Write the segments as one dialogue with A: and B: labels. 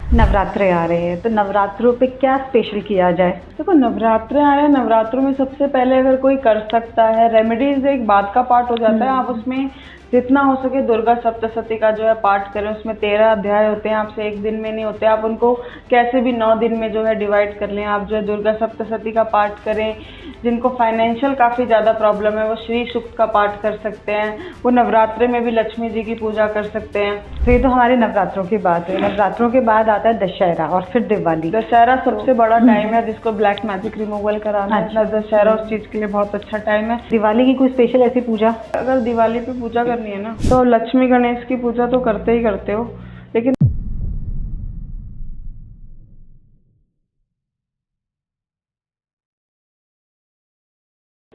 A: नवरात्रे आ रहे हैं तो नवरात्रों पे क्या स्पेशल किया जाए?
B: देखो, नवरात्रे आ रहे हैं। नवरात्रों में सबसे पहले अगर कोई कर सकता है, रेमेडीज एक बात का पार्ट हो जाता है। आप उसमें जितना हो सके दुर्गा सप्तशती का जो है पाठ करें। उसमें 13 अध्याय होते हैं, आपसे एक दिन में नहीं होते। आप उनको कैसे भी 9 दिन में जो है डिवाइड कर लें। आप जो है दुर्गा सप्तशती का पाठ करें। जिनको फाइनेंशियल काफ़ी ज़्यादा प्रॉब्लम है वो श्री सूक्त का पाठ कर सकते हैं। वो नवरात्रे में भी लक्ष्मी जी की पूजा कर सकते हैं।
A: तो ये तो हमारे नवरात्रों की बात है। नवरात्रों के बाद आता है दशहरा और फिर दिवाली।
B: दशहरा सबसे बड़ा टाइम है जिसको ब्लैक मैजिक रिमूवल कराना है। दशहरा उस चीज़ के लिए बहुत अच्छा टाइम है।
A: दिवाली की कोई स्पेशल ऐसी पूजा?
B: अगर दिवाली पे पूजा करनी है ना तो लक्ष्मी गणेश की पूजा तो करते ही करते हो, लेकिन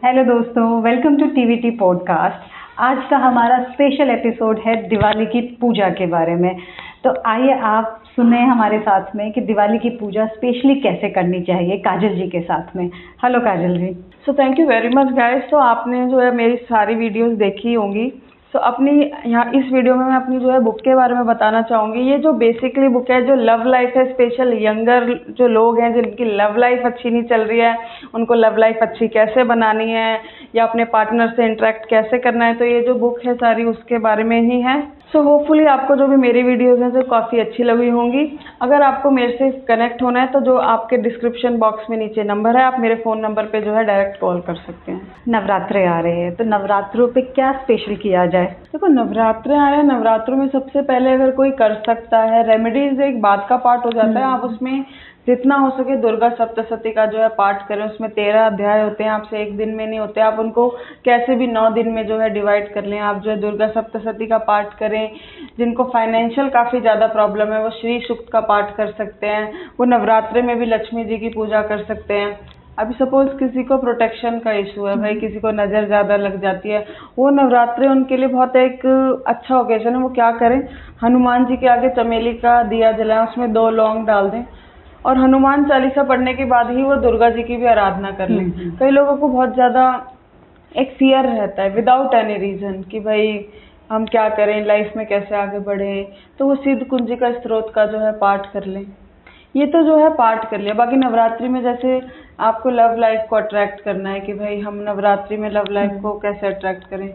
A: हेलो दोस्तों, वेलकम टू टीवीटी पॉडकास्ट। आज का हमारा स्पेशल एपिसोड है दिवाली की पूजा के बारे में। तो आइए आप सुने हमारे साथ में कि दिवाली की पूजा स्पेशली कैसे करनी चाहिए काजल जी के साथ में। Hello Kajal ji.
B: So thank you very much guys. तो आपने जो है मेरी सारी वीडियोस देखी होंगी। सो अपनी यहाँ इस वीडियो में मैं अपनी जो है बुक के बारे में बताना चाहूँगी। ये जो बेसिकली बुक है जो लव लाइफ है, स्पेशल यंगर जो लोग हैं जिनकी लव लाइफ अच्छी नहीं चल रही है, उनको लव लाइफ अच्छी कैसे बनानी है या अपने पार्टनर से इंटरेक्ट कैसे करना है, तो ये जो बुक है सारी उसके बारे में ही है। सो होपफुली आपको जो भी मेरी वीडियोज़ हैं जो काफ़ी अच्छी लगी होंगी। अगर आपको मेरे से कनेक्ट होना है तो जो आपके डिस्क्रिप्शन बॉक्स में नीचे नंबर है, आप मेरे फ़ोन नंबर पे जो है डायरेक्ट कॉल कर सकते हैं।
A: नवरात्रे आ रहे हैं तो नवरात्रों पे क्या स्पेशल किया जाए?
B: देखो, नवरात्रे आ रहे हैं। नवरात्रों में सबसे पहले अगर कोई कर सकता है, रेमेडीज एक बात का पार्ट हो जाता है। आप उसमें जितना हो सके दुर्गा सप्तशती का जो है पाठ करें। उसमें 13 अध्याय होते हैं, आपसे एक दिन में नहीं होते। आप उनको कैसे भी 9 दिन में जो है डिवाइड कर लें। आप जो है दुर्गा सप्तशती का पाठ करें। जिनको फाइनेंशियल काफ़ी ज़्यादा प्रॉब्लम है वो श्री सूक्त का पाठ कर सकते हैं। वो नवरात्रे में भी लक्ष्मी जी की पूजा कर सकते हैं। अभी सपोज किसी को प्रोटेक्शन का इशू है, भाई किसी को नज़र ज़्यादा लग जाती है, वो नवरात्रे उनके लिए बहुत एक अच्छा ओकेजन है। वो क्या करें, हनुमान जी के आगे चमेली का दिया जलाएं, उसमें 2 लौंग डाल दें और हनुमान चालीसा पढ़ने के बाद ही वो दुर्गा जी की भी आराधना कर लें। कई लोगों को बहुत ज़्यादा एक फियर रहता है विदाउट एनी रीज़न कि भाई हम क्या करें, लाइफ में कैसे आगे बढ़ें, तो वो सिद्ध कुंजिका स्त्रोत का जो है पाठ कर लें। ये तो जो है पाठ कर लिया। बाकी नवरात्रि में जैसे आपको लव लाइफ को अट्रैक्ट करना है कि भाई हम नवरात्रि में लव लाइफ को कैसे अट्रैक्ट करें,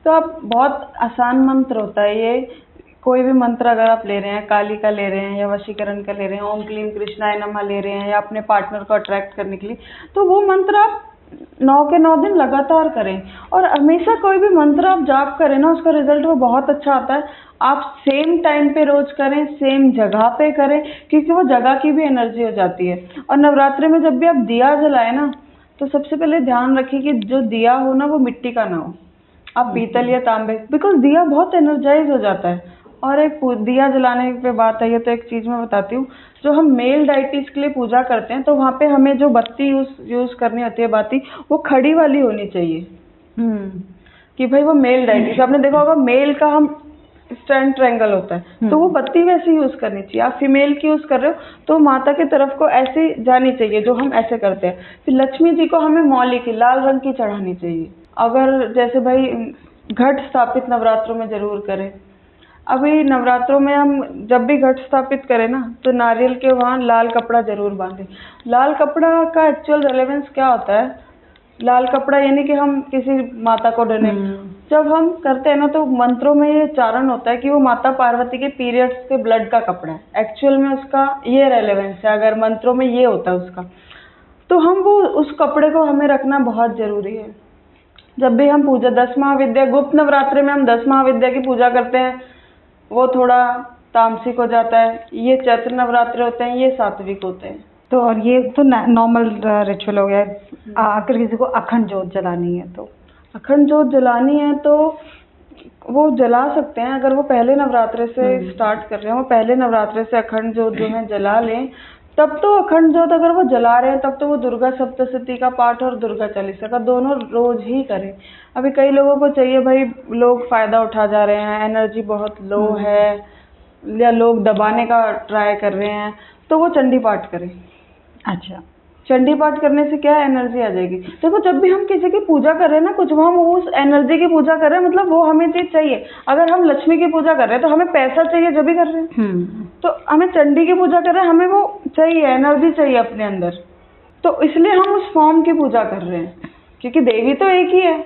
B: तो आप बहुत आसान मंत्र होता है ये। कोई भी मंत्र अगर आप ले रहे हैं, काली का ले रहे हैं या वशीकरण का ले रहे हैं, ओम क्लीम कृष्णाय नमः ले रहे हैं या अपने पार्टनर को अट्रैक्ट करने के लिए, तो वो मंत्र आप 9 के 9 दिन लगातार करें। और हमेशा कोई भी मंत्र आप जाप करें ना, उसका रिजल्ट वो बहुत अच्छा आता है। आप सेम टाइम पे रोज करें, सेम जगह पे करें, क्योंकि वो जगह की भी एनर्जी हो जाती है। और नवरात्रि में जब भी आप दिया जलाएं ना, तो सबसे पहले ध्यान रखिए कि जो दिया हो ना वो मिट्टी का ना हो, आप पीतल या तांबे, बिकॉज दिया बहुत एनर्जाइज हो जाता है। और एक दिया जलाने पे बात आई है तो एक चीज़ मैं बताती हूँ। जो हम मेल डाइटिस के लिए पूजा करते हैं तो वहाँ पे हमें जो बत्ती यूज़ करनी होती है, बाती वो खड़ी वाली होनी चाहिए। कि भाई वो मेल डाइटिस, आपने देखा होगा मेल का हम स्टैंड ट्रायंगल होता है, तो वो बत्ती वैसे यूज़ करनी चाहिए। आप फीमेल की यूज़ कर रहे हो तो माता की तरफ को ऐसे जानी चाहिए जो हम ऐसे करते हैं। फिर लक्ष्मी जी को हमें मौली की लाल रंग की चढ़ानी चाहिए। अगर जैसे भाई घट स्थापित नवरात्रों में जरूर करें। अभी नवरात्रों में हम जब भी घट स्थापित करें ना तो नारियल के वहाँ लाल कपड़ा जरूर बांधें। लाल कपड़ा का एक्चुअल रेलेवेंस क्या होता है, लाल कपड़ा यानी कि हम किसी माता को डरे, जब हम करते हैं ना तो मंत्रों में ये उच्चारण होता है कि वो माता पार्वती के पीरियड्स के ब्लड का कपड़ा है। एक्चुअल में उसका ये रेलेवेंस है, अगर मंत्रों में ये होता है उसका, तो हम वो उस कपड़े को हमें रखना बहुत जरूरी है। जब भी हम पूजा 10 महाविद्या, गुप्त नवरात्रि में हम 10 महाविद्या की पूजा करते हैं, वो थोड़ा तामसिक हो जाता है। ये चैत्र नवरात्रि होते हैं, ये सात्विक होते हैं।
A: तो और ये तो नॉर्मल रिचुअल हो गया। अगर किसी को अखंड जोत जलानी है तो
B: अखंड जोत जलानी है तो वो जला सकते हैं। अगर वो पहले नवरात्रे से स्टार्ट कर रहे हैं, वो पहले नवरात्रे से अखंड जोत जो है जला लें, तब तो अखंड जोत अगर वो जला रहे हैं तब तो वो दुर्गा सप्तशती का पाठ और दुर्गा चालीसा का दोनों रोज ही करें। अभी कई लोगों को चाहिए भाई, लोग फायदा उठा जा रहे हैं, एनर्जी बहुत लो है या लोग दबाने का ट्राई कर रहे हैं, तो वो चंडी पाठ करें।
A: अच्छा,
B: चंडी पाठ करने से क्या एनर्जी आ जाएगी। देखो जब भी हम किसी की पूजा कर रहे हैं ना, कुछ हम उस एनर्जी की पूजा कर रहे हैं, मतलब वो हमें चीज चाहिए। अगर हम लक्ष्मी की पूजा कर रहे हैं तो हमें पैसा चाहिए जब भी कर रहे हैं, तो हमें चंडी की पूजा कर रहे हैं, हमें वो चाहिए, एनर्जी चाहिए अपने अंदर। तो इसलिए हम उस फॉर्म की पूजा कर रहे हैं, क्योंकि देवी तो एक ही है।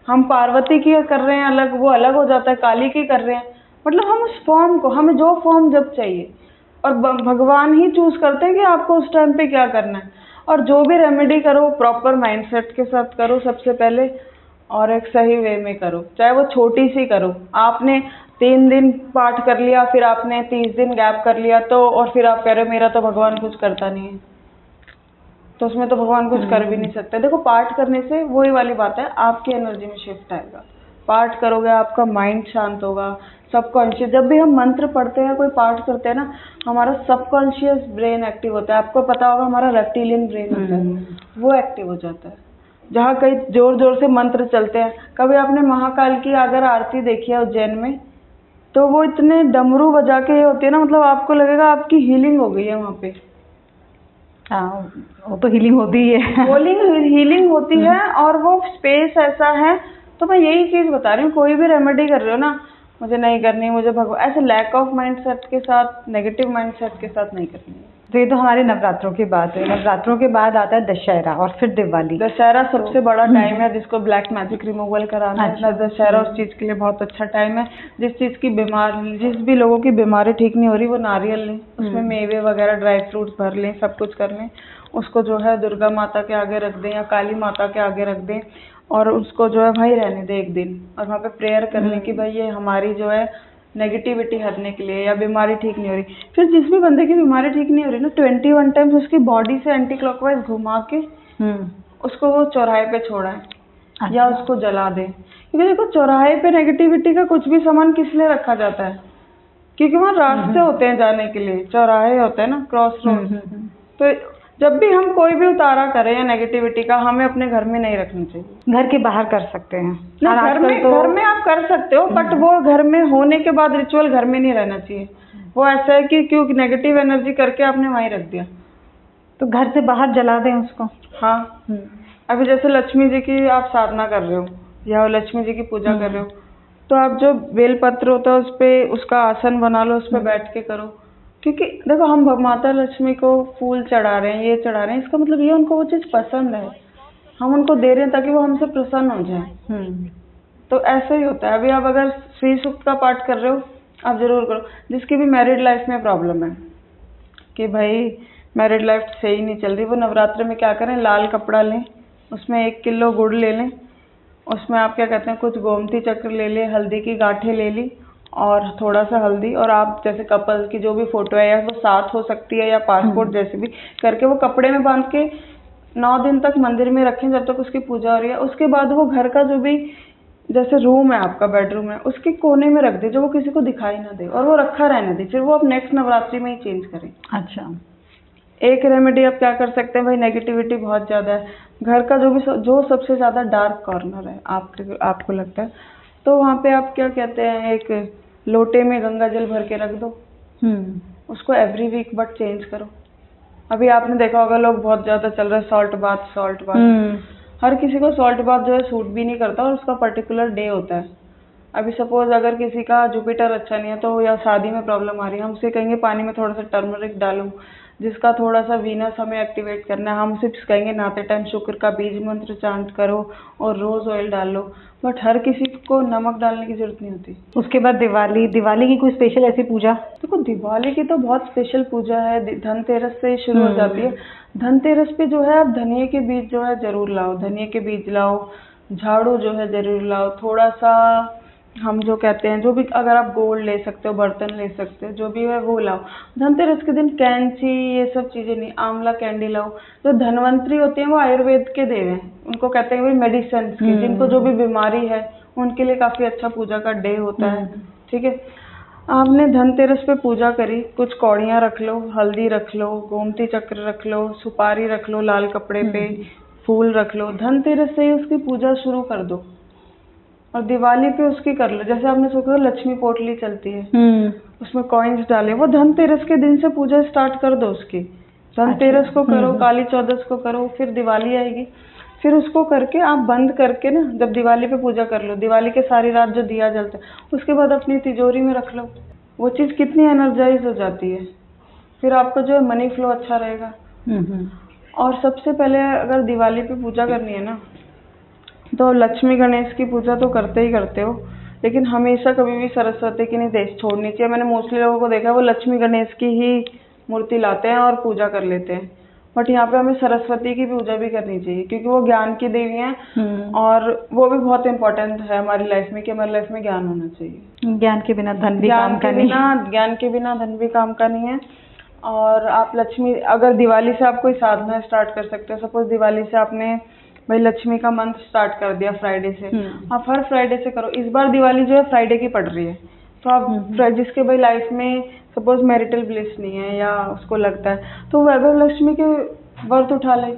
B: हम पार्वती की कर रहे हैं अलग, वो अलग हो जाता है, काली की कर रहे हैं, मतलब हम उस फॉर्म को, हमें जो फॉर्म जब चाहिए, और भगवान ही चूज करते हैं कि आपको उस टाइम पे क्या करना है। और जो भी रेमेडी करो प्रॉपर माइंडसेट के साथ करो सबसे पहले, और एक सही वे में करो, चाहे वो छोटी सी करो। आपने 3 दिन पाठ कर लिया, फिर आपने 30 दिन गैप कर लिया, तो और फिर आप कह रहे हो मेरा तो भगवान कुछ करता नहीं है, तो उसमें तो भगवान कुछ कर भी नहीं सकते। देखो पाठ करने से वही वाली बात है, आपकी एनर्जी में शिफ्ट आएगा। पाठ करोगे आपका माइंड शांत होगा, सबकॉन्शियस, जब भी हम मंत्र पढ़ते हैं, कोई पाठ करते हैं ना, हमारा सबकॉन्शियस ब्रेन एक्टिव होता है। आपको पता होगा हमारा रेप्टिलियन ब्रेन होता है, वो एक्टिव हो जाता है। जहाँ कई जोर जोर से मंत्र चलते हैं, कभी आपने महाकाल की अगर आरती देखी है उज्जैन में, तो वो इतने डमरू बजा के होती है ना, मतलब आपको लगेगा आपकी हीलिंग हो गई है वहाँ पे।
A: हाँ, वो तो हीलिंग होती ही है।
B: हीलिंग होती है, और वो स्पेस ऐसा है। तो मैं यही चीज बता रही हूँ, कोई भी रेमेडी कर रहे हो ना, मुझे नहीं करनी, मुझे भगवान, ऐसे लैक ऑफ माइंडसेट के साथ, नेगेटिव माइंडसेट के साथ नहीं करनी है।
A: तो ये तो हमारे नवरात्रों की बात है। नवरात्रों के बाद आता है दशहरा और फिर दिवाली।
B: दशहरा सबसे बड़ा टाइम है जिसको ब्लैक मैजिक रिमूवल कराना है। दशहरा उस चीज के लिए बहुत अच्छा टाइम है। जिस चीज की बीमारी, जिस भी लोगों की बीमारी ठीक नहीं हो रही, वो नारियल लें, उसमें मेवे वगैरह ड्राई फ्रूट्स भर लें, सब कुछ कर लें, उसको जो है दुर्गा माता के आगे रख दें या काली माता के आगे रख दें, और उसको जो है वहीं रहने दें एक दिन, और वहाँ पे प्रेयर कर लें कि भाई ये हमारी जो है नेगेटिविटी हटने के लिए, या बीमारी ठीक नहीं हो रही। फिर जिस भी बंदे की बीमारी ठीक नहीं हो रही ना, 21 टाइम्स उसकी बॉडी से एंटी क्लॉकवाइज घुमा के उसको वो चौराहे पे छोड़ा है, या उसको जला दे। क्योंकि देखो चौराहे पे नेगेटिविटी का कुछ भी सामान किस लिए रखा जाता है, क्योंकि वहाँ रास्ते होते हैं जाने के लिए, चौराहे होते हैं ना, क्रॉस रोड। तो जब भी हम कोई भी उतारा करें या नेगेटिविटी का, हमें अपने घर में नहीं रखनी चाहिए।
A: घर के बाहर कर सकते हैं
B: ना, घर में आप कर सकते हो, बट वो घर में होने के बाद रिचुअल घर में नहीं रहना चाहिए। वो ऐसा है कि क्योंकि नेगेटिव एनर्जी करके आपने वहीं रख दिया,
A: तो घर से बाहर जला दें उसको।
B: हाँ, अभी जैसे लक्ष्मी जी की आप साधना कर रहे हो या लक्ष्मी जी की पूजा कर रहे हो, तो आप जो बेलपत्र होता है उस पे उसका आसन बना लो, उस पर बैठ के करो। क्योंकि देखो हम माता लक्ष्मी को फूल चढ़ा रहे हैं, ये चढ़ा रहे हैं, इसका मतलब ये उनको वो चीज़ पसंद है, हम उनको दे रहे हैं ताकि वो हमसे प्रसन्न हो जाए। तो ऐसे ही होता है। अभी आप अगर श्री सूक्त का पाठ कर रहे हो, आप जरूर करो। जिसकी भी मैरिड लाइफ में प्रॉब्लम है कि भाई मैरिड लाइफ सही नहीं चल रही, वो नवरात्र में क्या करें, लाल कपड़ा लें, उसमें 1 किलो गुड़ ले लें, उसमें आप क्या कहते हैं कुछ गोमती चक्र ले लें, हल्दी की गांठें ले ली और थोड़ा सा हल्दी, और आप जैसे कपल की जो भी फोटो है, या वो साथ हो सकती है या पासपोर्ट, जैसे भी करके वो कपड़े में बांध के 9 दिन तक मंदिर में रखें जब तक उसकी पूजा हो रही है। उसके बाद वो घर का जो भी जैसे रूम है, आपका बेडरूम है, उसके कोने में रख दे, जो वो किसी को दिखाई ना दे, और वो रखा रहने दे। फिर वो आप नेक्स्ट नवरात्रि में ही चेंज करें।
A: अच्छा,
B: एक रेमेडी आप क्या कर सकते हैं, भाई नेगेटिविटी बहुत ज़्यादा है, घर का जो सबसे ज़्यादा डार्क कॉर्नर है आपको लगता है, तो वहाँ पे आप क्या कहते हैं, एक लोटे में गंगा जल भर के रख दो, उसको एवरी वीक बट चेंज करो। अभी आपने देखा होगा लोग बहुत ज़्यादा चल रहा है सॉल्ट बाथ। हर किसी को सॉल्ट बाथ जो है सूट भी नहीं करता, और उसका पर्टिकुलर डे होता है। अभी सपोज अगर किसी का जुपिटर अच्छा नहीं है, तो या शादी में प्रॉब्लम आ रही है, हम उसे कहेंगे पानी में थोड़ा सा टर्मरिक डालो। जिसका थोड़ा सा वीनस हमें एक्टिवेट करना है, हम उसे कहेंगे नहाते टाइम शुक्र का बीज मंत्र चांट करो और रोज ऑयल डालो। बट हर किसी को नमक डालने की जरूरत नहीं होती।
A: उसके बाद दिवाली की कोई स्पेशल ऐसी पूजा?
B: देखो दिवाली की तो बहुत स्पेशल पूजा है, धनतेरस से शुरू हो जाती है। धनतेरस पे जो है आप धनिये के बीज जो है जरूर लाओ, धनिये के बीज लाओ, झाड़ू जो है जरूर लाओ, थोड़ा सा हम जो कहते हैं जो भी, अगर आप गोल्ड ले सकते हो, बर्तन ले सकते हो, जो भी है वो लाओ। धनतेरस के दिन कैंची ये सब चीजें नहीं, आंवला कैंडी लाओ। जो धनवंतरी होती है वो आयुर्वेद के देव हैं, उनको कहते हैं मेडिसिन के, जिनको जो भी बीमारी है उनके लिए काफी अच्छा पूजा का डे होता है। ठीक है, आपने धनतेरस पे पूजा करी, कुछ कौड़ियाँ रख लो, हल्दी रख लो, गोमती चक्र रख लो, सुपारी रख लो लाल कपड़े पे, फूल रख लो। धनतेरस से ही उसकी पूजा शुरू कर दो, और दिवाली पे उसकी कर लो। जैसे आपने सोचा लक्ष्मी पोटली चलती है, उसमें कॉइन्स डाले, वो धनतेरस के दिन से पूजा स्टार्ट कर दो उसकी। धनतेरस को करो, काली चौदस को करो, फिर दिवाली आएगी, फिर उसको करके आप बंद करके ना, जब दिवाली पे पूजा कर लो, दिवाली के सारी रात जो दिया जलता है उसके बाद अपनी तिजोरी में रख लो। वो चीज़ कितनी एनर्जाइज हो जाती है, फिर आपका जो है मनी फ्लो अच्छा रहेगा। और सबसे पहले अगर दिवाली पे पूजा करनी है ना, तो लक्ष्मी गणेश की पूजा तो करते ही करते हो, लेकिन हमेशा कभी भी सरस्वती की नहीं छोड़नी चाहिए। मैंने मोस्टली लोगों को देखा है वो लक्ष्मी गणेश की ही मूर्ति लाते हैं और पूजा कर लेते हैं, बट यहाँ पे हमें सरस्वती की पूजा भी करनी चाहिए, क्योंकि वो ज्ञान की देवी हैं और वो भी बहुत इंपॉर्टेंट है हमारी लाइफ में, कि हमारी लाइफ में ज्ञान होना चाहिए।
A: ज्ञान के बिना धन भी काम का नहीं।
B: ज्ञान के बिना धन भी काम का नहीं है। और आप लक्ष्मी, अगर दिवाली से आप कोई साधना स्टार्ट कर सकते हो, सपोज दिवाली से आपने भाई लक्ष्मी का मंत्र स्टार्ट कर दिया फ्राइडे से, आप हर फ्राइडे से करो। इस बार दिवाली जो है फ्राइडे की पड़ रही है, तो आप जिसके भाई लाइफ में सपोज मैरिटल ब्लिस नहीं है या उसको लगता है, तो वैभव लक्ष्मी के व्रत उठा ले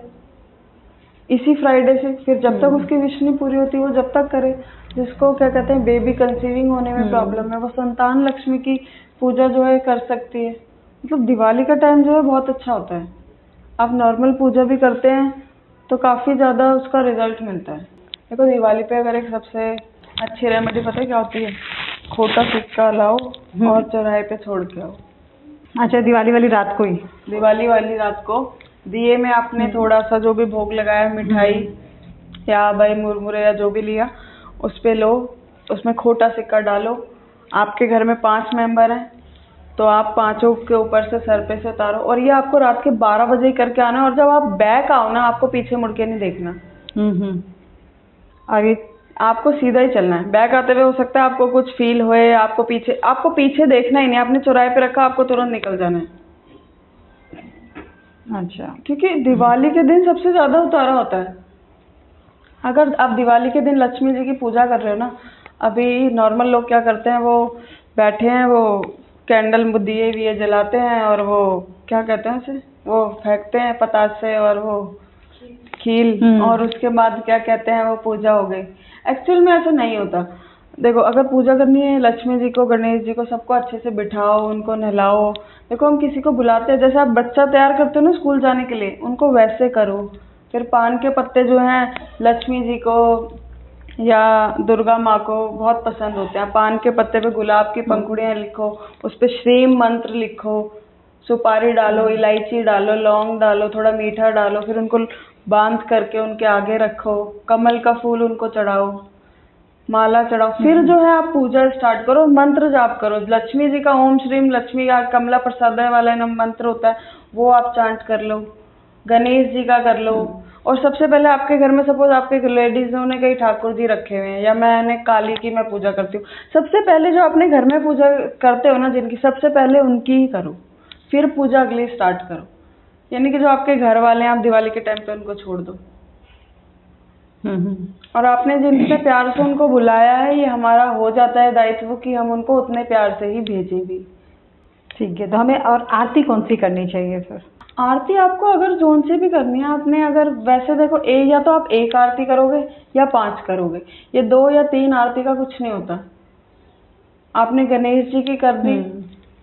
B: इसी फ्राइडे से, फिर जब तक उसकी विश नहीं पूरी होती वो जब तक करे। जिसको क्या कहते हैं बेबी कंसीविंग होने में प्रॉब्लम है, वो संतान लक्ष्मी की पूजा जो है कर सकती है। मतलब दिवाली का टाइम जो है बहुत अच्छा होता है। आप नॉर्मल पूजा भी करते हैं तो काफ़ी ज़्यादा उसका रिजल्ट मिलता है। देखो दिवाली पे अगर एक सबसे अच्छी रेमेडी पता है क्या होती है, खोटा सिक्का लाओ और चौराहे पे छोड़ के आओ।
A: अच्छा, दिवाली वाली रात को ही?
B: दिवाली वाली रात को दिए में आपने थोड़ा सा जो भी भोग लगाया, मिठाई या भाई मुरमुरे या जो भी लिया, उस पे लो, उसमें खोटा सिक्का डालो। आपके घर में 5 मेंबर हैं तो आप 5 के ऊपर से सर पे से उतारो, और ये आपको रात के 12 बजे ही करके आना है। और जब आप बैक आओ ना, आपको पीछे मुड़ के नहीं देखना। आगे आपको सीधा ही चलना है। बैक आते हुए हो सकता है आपको कुछ फील होए, आपको पीछे देखना ही नहीं, आपने चौराहे पे रखा, आपको तुरंत निकल जाना है।
A: अच्छा,
B: क्योंकि दिवाली के दिन सबसे ज्यादा उतारा होता है। अगर आप दिवाली के दिन लक्ष्मी जी की पूजा कर रहे हो ना, अभी नॉर्मल लोग क्या करते हैं, वो बैठे हैं, वो कैंडल दिए विए जलाते हैं और वो क्या कहते हैं उसे, वो फेंकते हैं पतासे और वो खील, और उसके बाद क्या कहते हैं वो पूजा हो गई। एक्चुअल में ऐसा नहीं होता। देखो अगर पूजा करनी है लक्ष्मी जी को, गणेश जी को, सबको अच्छे से बिठाओ, उनको नहलाओ। देखो हम किसी को बुलाते हैं, जैसे आप बच्चा तैयार करते हो ना स्कूल जाने के लिए, उनको वैसे करो। फिर पान के पत्ते जो हैं लक्ष्मी जी को या दुर्गा माँ को बहुत पसंद होते हैं। पान के पत्ते पे गुलाब की पंखुड़ियाँ लिखो, उस पे श्रीम मंत्र लिखो, सुपारी डालो, इलायची डालो, लौंग डालो, थोड़ा मीठा डालो, फिर उनको बांध करके उनके आगे रखो, कमल का फूल उनको चढ़ाओ, माला चढ़ाओ। फिर जो है आप पूजा स्टार्ट करो, मंत्र जाप करो। लक्ष्मी जी का ओम श्रीम लक्ष्मी का कमला प्रसादाय वाला मंत्र होता है, वो आप चांट कर लो। गणेश जी का कर लो। और सबसे पहले आपके घर में सपोज आपके लेडीजों ने कई ठाकुर जी रखे हुए हैं, या मैंने काली की मैं पूजा करती हूँ, सबसे पहले जो अपने घर में पूजा करते हो ना जिनकी, सबसे पहले उनकी ही करो, फिर पूजा अगली स्टार्ट करो। यानी कि जो आपके घर वाले हैं आप दिवाली के टाइम पे उनको छोड़ दो। और आपने जिनसे प्यार से उनको बुलाया है, ये हमारा हो जाता है दायित्व कि हम उनको उतने प्यार से ही भेजें भी।
A: ठीक है, तो हमें और आरती कौन सी करनी चाहिए फिर?
B: आरती आपको अगर जोन से भी करनी है, आपने अगर वैसे देखो या तो आप 1 आरती करोगे या 5 करोगे, ये 2 या 3 आरती का कुछ नहीं होता। आपने गणेश जी की कर दी,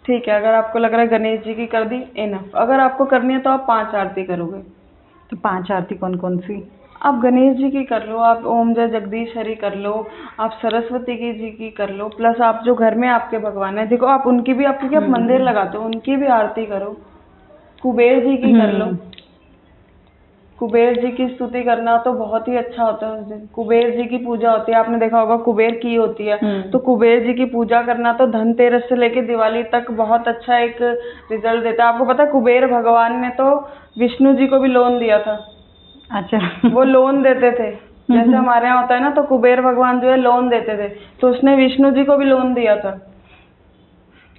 B: ठीक है, अगर आपको लग रहा है गणेश जी की कर दी इनफ। अगर आपको करनी है तो आप 5 आरती करोगे।
A: तो 5 आरती कौन कौन सी?
B: आप गणेश जी की कर लो, आप ओम जय जगदीश हरि कर लो, आप सरस्वती जी की कर लो, प्लस आप जो घर में आपके भगवान है, देखो आप उनकी भी, आप क्योंकि आप मंदिर लगाते हो, उनकी भी आरती करो। कुबेर जी की कर लो, कुबेर जी की स्तुति करना तो बहुत ही अच्छा होता है उस दिन। कुबेर जी की पूजा होती है, आपने देखा होगा कुबेर की होती है, तो कुबेर जी की पूजा करना तो धनतेरस से लेके दिवाली तक बहुत अच्छा एक रिजल्ट देता है। आपको पता है कुबेर भगवान ने तो विष्णु जी को भी लोन दिया था।
A: अच्छा, वो
B: लोन देते थे, जैसे हमारे यहाँ होता है ना, तो कुबेर भगवान जो है लोन देते थे, तो उसने विष्णु जी को भी लोन दिया था,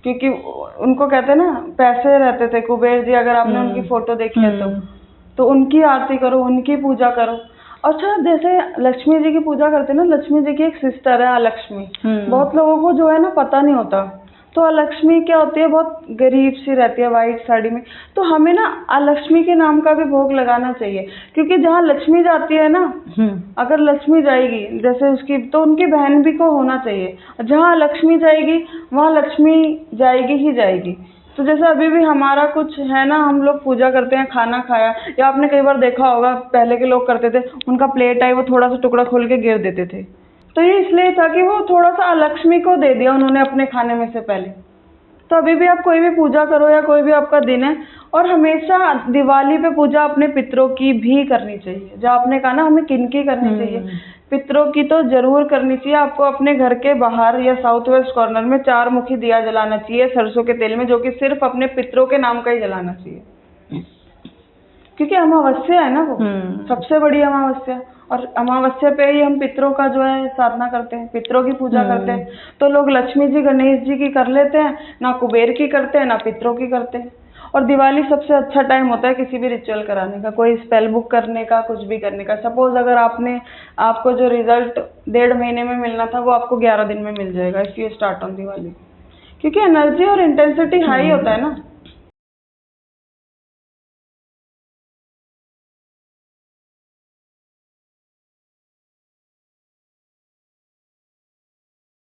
B: क्योंकि उनको कहते हैं ना पैसे रहते थे कुबेर जी। अगर आपने उनकी फोटो देखी है तो उनकी आरती करो, उनकी पूजा करो। अच्छा, जैसे लक्ष्मी जी की पूजा करते हैं ना, लक्ष्मी जी की एक सिस्टर है अलक्ष्मी, बहुत लोगों को जो है ना पता नहीं होता। तो अलक्ष्मी क्या होती है, बहुत गरीब सी रहती है व्हाइट साड़ी में। तो हमें ना अलक्ष्मी के नाम का भी भोग लगाना चाहिए, क्योंकि जहाँ लक्ष्मी जाती है ना, अगर लक्ष्मी जाएगी जैसे उसकी, तो उनकी बहन भी को होना चाहिए। जहाँ लक्ष्मी जाएगी वहाँ लक्ष्मी जाएगी ही जाएगी। तो जैसे अभी भी हमारा कुछ है ना, हम लोग पूजा करते हैं, खाना खाया, या आपने कई बार देखा होगा पहले के लोग करते थे, उनका प्लेट है वो थोड़ा सा टुकड़ा खोल के गिर देते थे, तो ये इसलिए था कि वो थोड़ा सा अलक्ष्मी को दे दिया उन्होंने अपने खाने में से पहले। तो अभी भी आप कोई भी पूजा करो या कोई भी आपका दिन है, और हमेशा दिवाली पे पूजा अपने पितरों की भी करनी चाहिए। जो आपने कहा ना हमें किनकी करनी चाहिए, पितरों की तो जरूर करनी चाहिए। आपको अपने घर के बाहर या साउथ वेस्ट कॉर्नर में 4 मुखी दिया जलाना चाहिए सरसों के तेल में, जो कि सिर्फ अपने पितरों के नाम का ही जलाना चाहिए, क्योंकि अमावस्या है ना वो सबसे बड़ी अमावस्या, और अमावस्या पे ही हम पितरों का जो है साधना करते हैं, पितरों की पूजा करते हैं। तो लोग लक्ष्मी जी गणेश जी की कर लेते हैं, ना कुबेर की करते हैं ना पितरों की करते हैं। और दिवाली सबसे अच्छा टाइम होता है किसी भी रिचुअल कराने का, कोई स्पेल बुक करने का, कुछ भी करने का। सपोज अगर आपको जो रिजल्ट 1.5 महीने में मिलना था वो आपको 11 दिन में मिल जाएगा if you start on Diwali, क्योंकि एनर्जी और इंटेंसिटी हाई होता है ना।